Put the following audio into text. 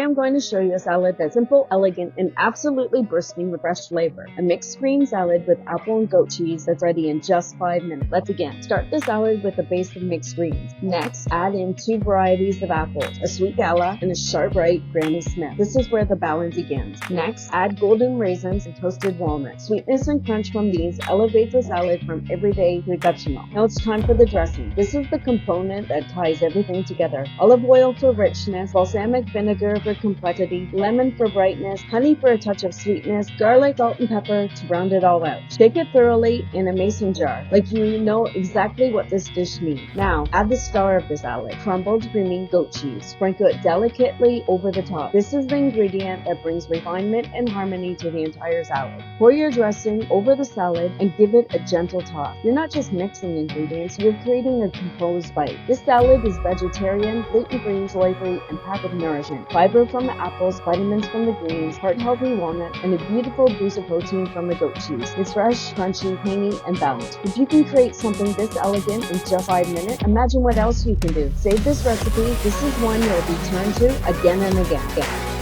I'm going to show you a salad that's simple, elegant, and absolutely bursting with fresh flavor. A mixed green salad with apple and goat cheese that's ready in just 5 minutes. Let's begin. Start the salad with a base of mixed greens. Next, add in 2 varieties of apples, a sweet gala and a sharp bright Granny Smith. This is where the balance begins. Next, add golden raisins and toasted walnuts. Sweetness and crunch from these elevate the salad from everyday to exceptional. Now it's time for the dressing. This is the component that ties everything together. Olive oil for richness, balsamic vinegar for complexity, lemon for brightness, honey for a touch of sweetness, garlic, salt, and pepper to round it all out. Shake it thoroughly in a mason jar, like you know exactly what this dish needs. Now, add the star of the salad, crumbled creamy goat cheese. Sprinkle it delicately over the top. This is the ingredient that brings refinement and harmony to the entire salad. Pour your dressing over the salad and give it a gentle toss. You're not just mixing ingredients, you're creating a composed bite. This salad is vegetarian, gluten-free, soy-free, and packed with nourishment. Fiber from the apples, vitamins from the greens, heart-healthy walnut, and a beautiful boost of protein from the goat cheese. It's fresh, crunchy, tangy, and balanced. If you can create something this elegant in just 5 minutes, imagine what else you can do. Save this recipe. This is one you'll return to again and again.